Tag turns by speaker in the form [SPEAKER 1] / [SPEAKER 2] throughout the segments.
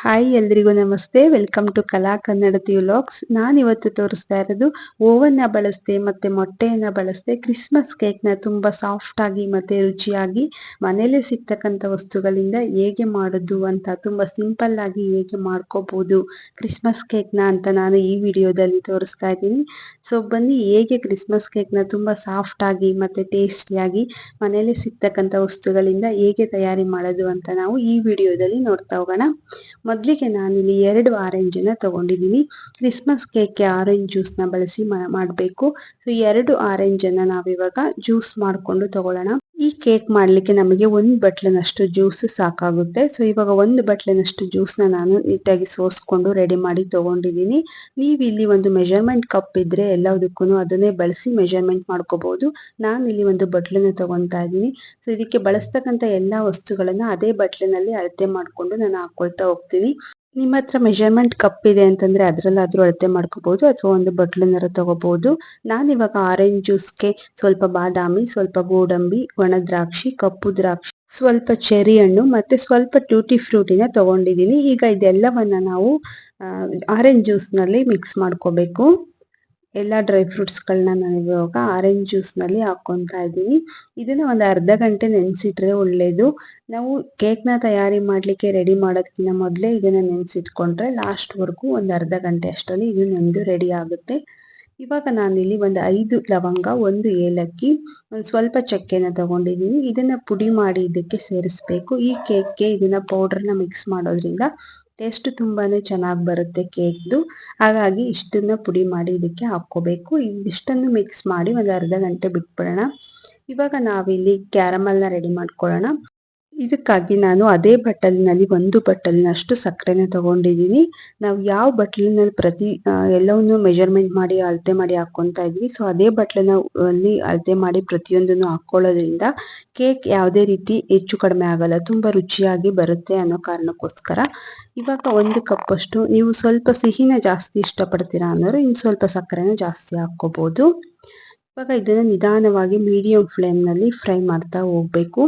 [SPEAKER 1] Hi ಎಲ್ರಿಗೂ ನಮಸ್ತೆ. Welcome to ಕಲಾ ಕನ್ನಡತಿ ವ್ಲಾಗ್ಸ್. ನಾನಿವತ್ತು ತೋರಿಸ್ತಾ ಇರೋದು ಓವನ್ನ ಬಳಸದೆ ಮತ್ತೆ ಮೊಟ್ಟೆಯನ್ನು ಬಳಸದೆ ಕ್ರಿಸ್ಮಸ್ ಕೇಕ್ನ ತುಂಬ ಸಾಫ್ಟಾಗಿ ಮತ್ತು ರುಚಿಯಾಗಿ ಮನೇಲೇ ಸಿಗ್ತಕ್ಕಂಥ ವಸ್ತುಗಳಿಂದ ಹೇಗೆ ಮಾಡೋದು ಅಂತ ತುಂಬ ಸಿಂಪಲ್ಲಾಗಿ ಹೇಗೆ ಮಾಡ್ಕೋಬೋದು ಕ್ರಿಸ್ಮಸ್ ಕೇಕ್ನ ಅಂತ ನಾನು ಈ ವಿಡಿಯೋದಲ್ಲಿ ತೋರಿಸ್ತಾ ಇದ್ದೀನಿ. ಸೊ ಬನ್ನಿ ಹೇಗೆ ಕ್ರಿಸ್ಮಸ್ ಕೇಕ್ನ ತುಂಬ ಸಾಫ್ಟಾಗಿ ಮತ್ತು ಟೇಸ್ಟಿಯಾಗಿ ಮನೇಲೇ ಸಿಗ್ತಕ್ಕಂಥ ವಸ್ತುಗಳಿಂದ ಹೇಗೆ ತಯಾರಿ ಮಾಡೋದು ಅಂತ ನಾವು ಈ ವಿಡಿಯೋದಲ್ಲಿ ನೋಡ್ತಾ ಹೋಗೋಣ. ಮೊದಲಿಗೆ ನಾನಿಲ್ಲಿ 2 ಆರೆಂಜನ್ನು ತಗೊಂಡಿದ್ದೀನಿ. ಕ್ರಿಸ್ಮಸ್ ಕೇಕ್ಗೆ ಆರೆಂಜ್ ಜ್ಯೂಸ್ನ ಬಳಸಿ ಮಾಡಬೇಕು. ಸೊ 2 ಆರೆಂಜನ್ನು ನಾವಿವಾಗ ಜ್ಯೂಸ್ ಮಾಡಿಕೊಂಡು ತಗೊಳ್ಳೋಣ. ಈ ಕೇಕ್ ಮಾಡಲಿಕ್ಕೆ ನಮಗೆ 1 ಬಟ್ಲಿನಷ್ಟು ಜ್ಯೂಸ್ ಸಾಕಾಗುತ್ತೆ. ಸೊ ಇವಾಗ 1 ಬಟ್ಲಿನಷ್ಟು ಜ್ಯೂಸ್ನ ನಾನು ನೀಟಾಗಿ ಸೋಸ್ಕೊಂಡು ರೆಡಿ ಮಾಡಿ ತಗೊಂಡಿದ್ದೀನಿ. ನೀವು ಇಲ್ಲಿ ಒಂದು ಮೆಜರ್ಮೆಂಟ್ ಕಪ್ ಇದ್ದರೆ ಎಲ್ಲದಕ್ಕೂ ಅದನ್ನೇ ಬಳಸಿ ಮೆಜರ್ಮೆಂಟ್ ಮಾಡ್ಕೋಬಹುದು. ನಾನಿಲ್ಲಿ ಒಂದು ಬಟ್ಲನ್ನ ತಗೊತಾ ಇದ್ದೀನಿ. ಸೊ ಇದಕ್ಕೆ ಬಳಸ್ತಕ್ಕಂಥ ಎಲ್ಲ ವಸ್ತುಗಳನ್ನು ಅದೇ ಬಟ್ಲಿನಲ್ಲಿ ಅಳತೆ ಮಾಡಿಕೊಂಡು ನಾನು ಹಾಕ್ಕೊಳ್ತಾ ಹೋಗ್ತೀನಿ. ನಿಮ್ಮ ಹತ್ರ ಮೆಜರ್ಮೆಂಟ್ ಕಪ್ ಇದೆ ಅಂತಂದ್ರೆ ಅದರಲ್ಲಾದ್ರೂ ಅಳತೆ ಮಾಡ್ಕೋಬಹುದು ಅಥವಾ ಒಂದು ಬಟ್ಲನ್ನಾರು ತಗೋಬಹುದು. ನಾನಿವಾಗ ಆರೆಂಜ್ ಜ್ಯೂಸ್ಗೆ ಸ್ವಲ್ಪ ಬಾದಾಮಿ, ಸ್ವಲ್ಪ ಗೋಡಂಬಿ, ಒಣ ದ್ರಾಕ್ಷಿ, ಕಪ್ಪು ದ್ರಾಕ್ಷಿ, ಸ್ವಲ್ಪ ಚೆರಿ ಹಣ್ಣು ಮತ್ತೆ ಸ್ವಲ್ಪ ಟ್ಯೂಟಿ ಫ್ರೂಟಿನ ತಗೊಂಡಿದ್ದೀನಿ. ಈಗ ಇದೆಲ್ಲವನ್ನ ನಾವು ಆರೆಂಜ್ ಜ್ಯೂಸ್ನಲ್ಲಿ ಮಿಕ್ಸ್ ಮಾಡ್ಕೋಬೇಕು. ಎಲ್ಲ ಡ್ರೈ ಫ್ರೂಟ್ಸ್ಗಳನ್ನ ನಾನು ಇವಾಗ ಆರೆಂಜ್ ಜ್ಯೂಸ್ನಲ್ಲಿ ಹಾಕ್ಕೊತಾ ಇದ್ದೀನಿ. ಇದನ್ನು ಒಂದು ಅರ್ಧ ಗಂಟೆ ನೆನೆಸಿಟ್ರೆ ಒಳ್ಳೆಯದು. ನಾವು ಕೇಕ್ನ ತಯಾರಿ ಮಾಡಲಿಕ್ಕೆ ರೆಡಿ ಮಾಡೋದಕ್ಕಿಂತ ಮೊದಲೇ ಇದನ್ನು ನೆನೆಸಿಟ್ಕೊಂಡ್ರೆ ಲಾಸ್ಟ್ವರೆಗೂ ಒಂದು ಅರ್ಧ ಗಂಟೆ ಅಷ್ಟರಲ್ಲಿ ಇದು ನೆಂದು ರೆಡಿ ಆಗುತ್ತೆ. ಇವಾಗ ನಾನಿಲ್ಲಿ ಒಂದು 5 ಲವಂಗ, 1 ಏಲಕ್ಕಿ, ಒಂದು ಸ್ವಲ್ಪ ಚಕ್ಕೆನ ತಗೊಂಡಿದ್ದೀನಿ. ಇದನ್ನು ಪುಡಿ ಮಾಡಿ ಇದಕ್ಕೆ ಸೇರಿಸ್ಬೇಕು. ಈ ಕೇಕ್ಗೆ ಇದನ್ನು ಪೌಡ್ರನ್ನ ಮಿಕ್ಸ್ ಮಾಡೋದ್ರಿಂದ ಟೇಸ್ಟ್ ತುಂಬಾನೇ ಚೆನ್ನಾಗಿ ಬರುತ್ತೆ ಕೇಕ್ದು. ಹಾಗಾಗಿ ಇಷ್ಟನ್ನ ಪುಡಿ ಮಾಡಿ ಇದಕ್ಕೆ ಹಾಕ್ಕೋಬೇಕು. ಇದಿಷ್ಟನ್ನು ಮಿಕ್ಸ್ ಮಾಡಿ ಒಂದು ಅರ್ಧ ಗಂಟೆ ಬಿಟ್ಬಿಡೋಣ. ಇವಾಗ ನಾವಿಲ್ಲಿ ಕ್ಯಾರಮಲ್ನ ರೆಡಿ ಮಾಡ್ಕೊಳ್ಳೋಣ. ಇದಕ್ಕಾಗಿ ನಾನು ಅದೇ ಬಟ್ಟಲಿನಲ್ಲಿ 1 ಬಟ್ಟಲಿನಷ್ಟು ಸಕ್ಕರೆನ ತಗೊಂಡಿದ್ದೀನಿ. ನಾವು ಯಾವ ಬಟ್ಟಲಿನಲ್ಲಿ ಎಲ್ಲವನ್ನು ಮೆಜರ್ಮೆಂಟ್ ಮಾಡಿ ಅಳತೆ ಮಾಡಿ ಹಾಕ್ಕೊತಾ ಇದ್ವಿ, ಸೊ ಅದೇ ಬಟ್ಟಲಿನಲ್ಲಿ ಅಳತೆ ಮಾಡಿ ಪ್ರತಿಯೊಂದನ್ನು ಹಾಕ್ಕೊಳ್ಳೋದ್ರಿಂದ ಕೇಕ್ ಯಾವುದೇ ರೀತಿ ಹೆಚ್ಚು ಕಡಿಮೆ ಆಗಲ್ಲ, ತುಂಬ ರುಚಿಯಾಗಿ ಬರುತ್ತೆ ಅನ್ನೋ ಕಾರಣಕ್ಕೋಸ್ಕರ. ಇವಾಗ 1 ಕಪ್ಪಷ್ಟು, ನೀವು ಸ್ವಲ್ಪ ಸಿಹಿನ ಜಾಸ್ತಿ ಇಷ್ಟಪಡ್ತೀರಾ ಅನ್ನೋರು ಇನ್ನು ಸ್ವಲ್ಪ ಸಕ್ಕರೆನ ಜಾಸ್ತಿ ಹಾಕ್ಕೋಬೋದು. ಇವಾಗ ಇದನ್ನು ನಿಧಾನವಾಗಿ ಮೀಡಿಯಂ ಫ್ಲೇಮ್ನಲ್ಲಿ ಫ್ರೈ ಮಾಡ್ತಾ ಹೋಗಬೇಕು.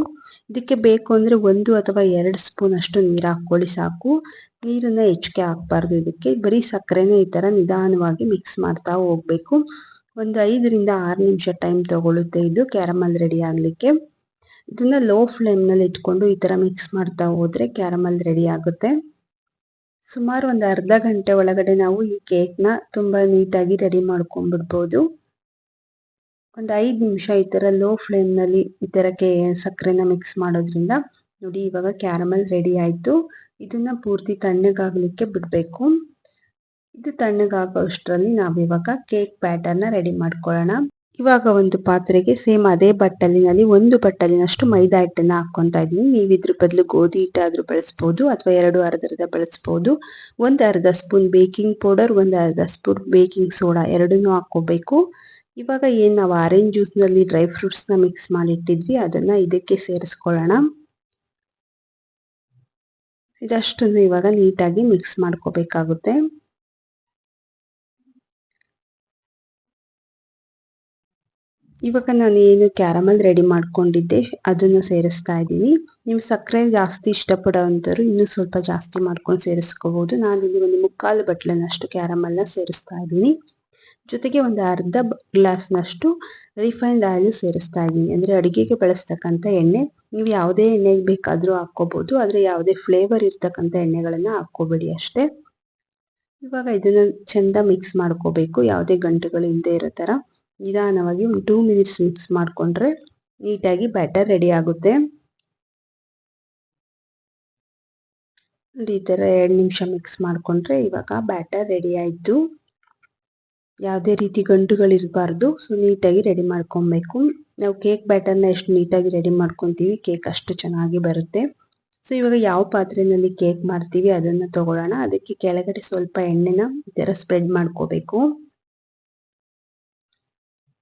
[SPEAKER 1] ಇದಕ್ಕೆ ಬೇಕು ಅಂದರೆ 1 ಅಥವಾ 2 ಸ್ಪೂನ್ ಅಷ್ಟು ನೀರು ಹಾಕ್ಕೊಳ್ಳಿ ಸಾಕು. ನೀರನ್ನು ಹೆಚ್ಚಿಗೆ ಹಾಕಬಾರ್ದು. ಇದಕ್ಕೆ ಬರೀ ಸಕ್ಕರೆನೇ ಈ ಥರ ನಿಧಾನವಾಗಿ ಮಿಕ್ಸ್ ಮಾಡ್ತಾ ಹೋಗಬೇಕು. ಒಂದು 5 ರಿಂದ 6 ನಿಮಿಷ ಟೈಮ್ ತಗೊಳ್ಳುತ್ತೆ ಇದು ಕ್ಯಾರಮಲ್ ರೆಡಿ ಆಗಲಿಕ್ಕೆ. ಇದನ್ನು ಲೋ ಫ್ಲೇಮ್ನಲ್ಲಿ ಇಟ್ಕೊಂಡು ಈ ಥರ ಮಿಕ್ಸ್ ಮಾಡ್ತಾ ಹೋದರೆ ಕ್ಯಾರಮಲ್ ರೆಡಿ ಆಗುತ್ತೆ. ಸುಮಾರು ಒಂದು ಅರ್ಧ ಗಂಟೆ ಒಳಗಡೆ ನಾವು ಈ ಕೇಕ್ನ ತುಂಬ ನೀಟಾಗಿ ರೆಡಿ ಮಾಡ್ಕೊಂಡ್ಬಿಡ್ಬೋದು. ಒಂದು 5 ನಿಮಿಷ ಈ ಥರ ಲೋ ಫ್ಲೇಮ್ನಲ್ಲಿ ಈ ಥರಕ್ಕೆ ಸಕ್ಕರೆನ ಮಿಕ್ಸ್ ಮಾಡೋದ್ರಿಂದ ನೋಡಿ ಇವಾಗ ಕ್ಯಾರಮಲ್ ರೆಡಿ ಆಯಿತು. ಇದನ್ನು ಪೂರ್ತಿ ತಣ್ಣಗಾಗಲಿಕ್ಕೆ ಬಿಡಬೇಕು. ಇದು ತಣ್ಣಗಾಗೋಷ್ಟರಲ್ಲಿ ನಾವಿವಾಗ ಕೇಕ್ ಬ್ಯಾಟರ್ನ ರೆಡಿ ಮಾಡ್ಕೊಳ್ಳೋಣ. ಇವಾಗ ಒಂದು ಪಾತ್ರೆಗೆ ಸೇಮ್ ಅದೇ ಬಟ್ಟಲಿನಲ್ಲಿ 1 ಬಟ್ಟಲಿನಷ್ಟು ಮೈದಾ ಹಿಟ್ಟನ್ನು ಹಾಕ್ಕೊತಾ ಇದ್ದೀನಿ. ನೀವು ಇದ್ರ ಬದಲು ಗೋಧಿ ಹಿಟ್ಟಾದರೂ ಬಳಸ್ಬೋದು ಅಥವಾ 2 ಅರ್ಧ ಬಳಸ್ಬೋದು. ಒಂದು ಅರ್ಧ ಸ್ಪೂನ್ ಬೇಕಿಂಗ್ ಪೌಡರ್, ಒಂದು ಅರ್ಧ ಸ್ಪೂನ್ ಬೇಕಿಂಗ್ ಸೋಡಾ ಎರಡನ್ನೂ ಹಾಕ್ಕೋಬೇಕು. ಇವಾಗ ಏನು ನಾವು ಆರೆಂಜ್ ಜ್ಯೂಸ್ನಲ್ಲಿ ಡ್ರೈ ಫ್ರೂಟ್ಸ್ನ ಮಿಕ್ಸ್ ಮಾಡಿಟ್ಟಿದ್ವಿ ಅದನ್ನು ಇದಕ್ಕೆ ಸೇರಿಸ್ಕೊಳ್ಳೋಣ. ಇದಷ್ಟನ್ನು ಇವಾಗ ನೀಟಾಗಿ ಮಿಕ್ಸ್ ಮಾಡ್ಕೋಬೇಕಾಗುತ್ತೆ. ಇವಾಗ ನಾನು ಏನು ಕ್ಯಾರಮಲ್ ರೆಡಿ ಮಾಡ್ಕೊಂಡಿದ್ದೆ ಅದನ್ನು ಸೇರಿಸ್ತಾ ಇದ್ದೀನಿ. ನೀವು ಸಕ್ಕರೆ ಜಾಸ್ತಿ ಇಷ್ಟಪಡೋವಂಥವ್ರು ಇನ್ನೂ ಸ್ವಲ್ಪ ಜಾಸ್ತಿ ಮಾಡ್ಕೊಂಡು ಸೇರಿಸ್ಕೋಬೋದು. ನಾನಿಲ್ಲಿ ಒಂದು 3/4 ಬಟ್ಲಿನಷ್ಟು ಕ್ಯಾರಮಲ್ನ ಸೇರಿಸ್ತಾ ಇದ್ದೀನಿ. ಜೊತೆಗೆ ಒಂದು ಅರ್ಧ ಗ್ಲಾಸ್ನಷ್ಟು ರಿಫೈನ್ಡ್ ಆಯಿಲ್ ಸೇರಿಸ್ತಾ ಇದ್ದೀನಿ. ಅಂದರೆ ಅಡುಗೆಗೆ ಬಳಸ್ತಕ್ಕಂಥ ಎಣ್ಣೆ. ನೀವು ಯಾವುದೇ ಎಣ್ಣೆ ಬೇಕಾದರೂ ಹಾಕ್ಕೋಬೋದು, ಆದರೆ ಯಾವುದೇ ಫ್ಲೇವರ್ ಇರ್ತಕ್ಕಂಥ ಎಣ್ಣೆಗಳನ್ನು ಹಾಕ್ಕೋಬೇಡಿ ಅಷ್ಟೇ. ಇವಾಗ ಇದನ್ನು ಚೆಂದ ಮಿಕ್ಸ್ ಮಾಡ್ಕೋಬೇಕು, ಯಾವುದೇ ಗಂಟುಗಳು ಇಲ್ಲದೆ ಇರೋ ಥರ ನಿಧಾನವಾಗಿ ಒಂದು 2 ಮಿನಿಟ್ಸ್ ಮಿಕ್ಸ್ ಮಾಡಿಕೊಂಡ್ರೆ ನೀಟಾಗಿ ಬ್ಯಾಟರ್ ರೆಡಿ ಆಗುತ್ತೆ. ಈ ಥರ 2 ನಿಮಿಷ ಮಿಕ್ಸ್ ಮಾಡಿಕೊಂಡ್ರೆ ಇವಾಗ ಬ್ಯಾಟರ್ ರೆಡಿ ಆಯಿತು. ಯಾವುದೇ ರೀತಿ ಗಂಟುಗಳಿರಬಾರ್ದು. ಸೊ ನೀಟಾಗಿ ರೆಡಿ ಮಾಡ್ಕೊಬೇಕು. ನಾವು ಕೇಕ್ ಬ್ಯಾಟರ್ನ ಎಷ್ಟು ನೀಟಾಗಿ ರೆಡಿ ಮಾಡ್ಕೊತೀವಿ ಕೇಕ್ ಅಷ್ಟು ಚೆನ್ನಾಗಿ ಬರುತ್ತೆ. ಸೊ ಇವಾಗ ಯಾವ ಪಾತ್ರೆಯಲ್ಲಿ ಕೇಕ್ ಮಾಡ್ತೀವಿ ಅದನ್ನು ತಗೊಳ್ಳೋಣ. ಅದಕ್ಕೆ ಕೆಳಗಡೆ ಸ್ವಲ್ಪ ಎಣ್ಣೆನ ಈ ಥರ ಸ್ಪ್ರೆಡ್ ಮಾಡ್ಕೋಬೇಕು.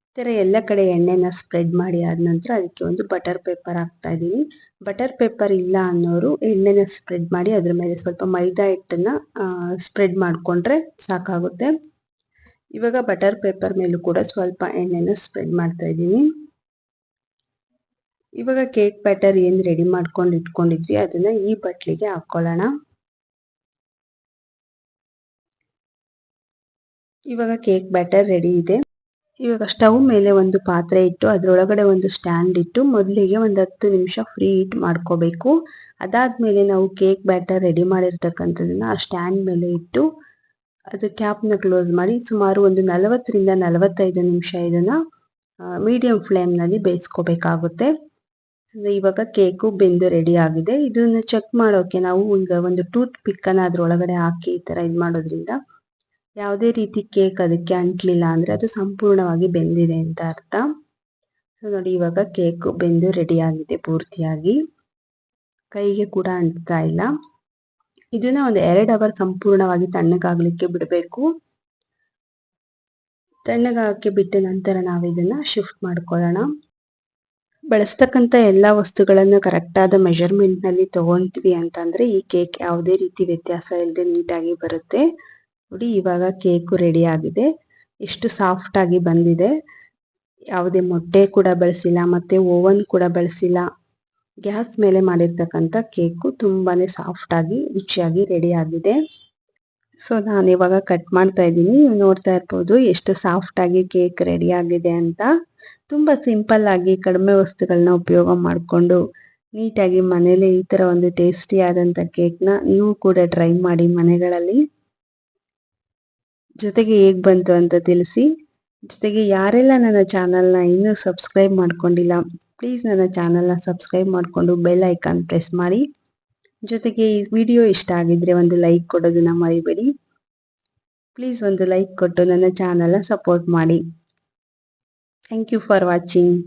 [SPEAKER 1] ಈ ಥರ ಎಲ್ಲ ಕಡೆ ಎಣ್ಣೆನ ಸ್ಪ್ರೆಡ್ ಮಾಡಿ ಆದ ನಂತರ ಅದಕ್ಕೆ ಒಂದು ಬಟರ್ ಪೇಪರ್ ಹಾಕ್ತಾ ಇದ್ದೀನಿ. ಬಟರ್ ಪೇಪರ್ ಇಲ್ಲ ಅನ್ನೋರು ಎಣ್ಣೆನ ಸ್ಪ್ರೆಡ್ ಮಾಡಿ ಅದ್ರ ಮೇಲೆ ಸ್ವಲ್ಪ ಮೈದಾ ಹಿಟ್ಟನ್ನು ಸ್ಪ್ರೆಡ್ ಮಾಡಿಕೊಂಡ್ರೆ ಸಾಕಾಗುತ್ತೆ. ಇವಾಗ ಬಟರ್ ಪೇಪರ್ ಮೇಲೂ ಕೂಡ ಸ್ವಲ್ಪ ಎಣ್ಣೆನ ಸ್ಪ್ರೆಡ್ ಮಾಡ್ತಾ ಇದ್ದೀನಿ. ಇವಾಗ ಕೇಕ್ ಬ್ಯಾಟರ್ ಏನು ರೆಡಿ ಮಾಡ್ಕೊಂಡು ಇಟ್ಕೊಂಡಿದ್ವಿ ಅದನ್ನ ಈ ಬಟ್ಲಿಗೆ ಹಾಕೊಳ್ಳೋಣ. ಇವಾಗ ಕೇಕ್ ಬ್ಯಾಟರ್ ರೆಡಿ ಇದೆ. ಇವಾಗ ಸ್ಟವ್ ಮೇಲೆ ಒಂದು ಪಾತ್ರೆ ಇಟ್ಟು ಅದರೊಳಗಡೆ ಒಂದು ಸ್ಟ್ಯಾಂಡ್ ಇಟ್ಟು ಮೊದಲಿಗೆ ಒಂದು 10 ನಿಮಿಷ ಫ್ರೀ ಹೀಟ್ ಮಾಡ್ಕೋಬೇಕು. ಅದಾದ್ಮೇಲೆ ನಾವು ಕೇಕ್ ಬ್ಯಾಟರ್ ರೆಡಿ ಮಾಡಿರ್ತಕ್ಕಂಥದ್ದನ್ನ ಆ ಸ್ಟ್ಯಾಂಡ್ ಮೇಲೆ ಇಟ್ಟು ಅದು ಕ್ಯಾಪ್ನ ಕ್ಲೋಸ್ ಮಾಡಿ ಸುಮಾರು ಒಂದು 40 ರಿಂದ 45 ನಿಮಿಷ ಇದನ್ನ ಮೀಡಿಯಂ ಫ್ಲೇಮ್ನಲ್ಲಿ ಬೇಯಿಸ್ಕೋಬೇಕಾಗುತ್ತೆ. ಇವಾಗ ಕೇಕು ಬೆಂದು ರೆಡಿ ಆಗಿದೆ. ಇದನ್ನ ಚೆಕ್ ಮಾಡೋಕೆ ನಾವು ಈಗ ಒಂದು ಟೂತ್ ಪಿಕ್ ಅನ್ನ ಅದ್ರೊಳಗಡೆ ಹಾಕಿ ಈ ತರ ಇದು ಮಾಡೋದ್ರಿಂದ ಯಾವುದೇ ರೀತಿ ಕೇಕ್ ಅದಕ್ಕೆ ಅಂಟ್ಲಿಲ್ಲ ಅಂದ್ರೆ ಅದು ಸಂಪೂರ್ಣವಾಗಿ ಬೆಂದಿದೆ ಅಂತ ಅರ್ಥ. ನೋಡಿ ಇವಾಗ ಕೇಕ್ ಬೆಂದು ರೆಡಿ ಆಗಿದೆ ಪೂರ್ತಿಯಾಗಿ, ಕೈಗೆ ಕೂಡ ಅಂಟ್ತಾ ಇಲ್ಲ. ಇದನ್ನ ಒಂದು 2 ಅವರ್ ಸಂಪೂರ್ಣವಾಗಿ ತಣ್ಣಗಾಗ್ಲಿಕ್ಕೆ ಬಿಡಬೇಕು. ತಣ್ಣಗಾಗಕ್ಕೆ ಬಿಟ್ಟ ನಂತರ ನಾವು ಇದನ್ನ ಶಿಫ್ಟ್ ಮಾಡ್ಕೊಳ್ಳೋಣ. ಬಳಸ್ತಕ್ಕಂಥ ಎಲ್ಲ ವಸ್ತುಗಳನ್ನು ಕರೆಕ್ಟ್ ಆದ ಮೆಜರ್ಮೆಂಟ್ ನಲ್ಲಿ ತಗೊಂತೀವಿ ಅಂತಂದ್ರೆ ಈ ಕೇಕ್ ಯಾವುದೇ ರೀತಿ ವ್ಯತ್ಯಾಸ ಇಲ್ಲದೆ ನೀಟಾಗಿ ಬರುತ್ತೆ. ನೋಡಿ ಇವಾಗ ಕೇಕು ರೆಡಿ ಆಗಿದೆ. ಎಷ್ಟು ಸಾಫ್ಟ್ ಆಗಿ ಬಂದಿದೆ. ಯಾವುದೇ ಮೊಟ್ಟೆ ಕೂಡ ಬಳಸಿಲ್ಲ ಮತ್ತೆ ಓವನ್ ಕೂಡ ಬಳಸಿಲ್ಲ. ಗ್ಯಾಸ್ ಮೇಲೆ ಮಾಡಿರ್ತಕ್ಕಂಥ ಕೇಕು ತುಂಬಾನೇ ಸಾಫ್ಟ್ ಆಗಿ ರುಚಿಯಾಗಿ ರೆಡಿ ಆಗಿದೆ. ಸೊ ನಾನು ಇವಾಗ ಕಟ್ ಮಾಡ್ತಾ ಇದ್ದೀನಿ. ನೀವು ನೋಡ್ತಾ ಇರ್ಬೋದು ಎಷ್ಟು ಸಾಫ್ಟ್ ಆಗಿ ಕೇಕ್ ರೆಡಿ ಆಗಿದೆ ಅಂತ. ತುಂಬಾ ಸಿಂಪಲ್ ಆಗಿ ಕಡಿಮೆ ವಸ್ತುಗಳನ್ನ ಉಪಯೋಗ ಮಾಡಿಕೊಂಡು ನೀಟಾಗಿ ಮನೇಲಿ ಈ ತರ ಒಂದು ಟೇಸ್ಟಿ ಆದಂತ ಕೇಕ್ನ ನೀವು ಕೂಡ ಟ್ರೈ ಮಾಡಿ ಮನೆಗಳಲ್ಲಿ. ಜೊತೆಗೆ ಹೇಗ್ ಬಂತು ಅಂತ ತಿಳಿಸಿ. ಜೊತೆಗೆ ಯಾರೆಲ್ಲ ನನ್ನ ಚಾನಲ್ನ ಇನ್ನೂ ಸಬ್ಸ್ಕ್ರೈಬ್ ಮಾಡ್ಕೊಂಡಿಲ್ಲ ಪ್ಲೀಸ್ ನನ್ನ ಚಾನಲ್ನ ಸಬ್ಸ್ಕ್ರೈಬ್ ಮಾಡಿಕೊಂಡು ಬೆಲ್ ಐಕಾನ್ ಪ್ರೆಸ್ ಮಾಡಿ. ಜೊತೆಗೆ ಈ ವಿಡಿಯೋ ಇಷ್ಟ ಆಗಿದ್ರೆ ಒಂದು ಲೈಕ್ ಕೊಡೋದನ್ನ ಮರಿಬೇಡಿ. ಪ್ಲೀಸ್ ಒಂದು ಲೈಕ್ ಕೊಟ್ಟು ನನ್ನ ಚಾನಲ್ನ ಸಪೋರ್ಟ್ ಮಾಡಿ. Thank you for watching.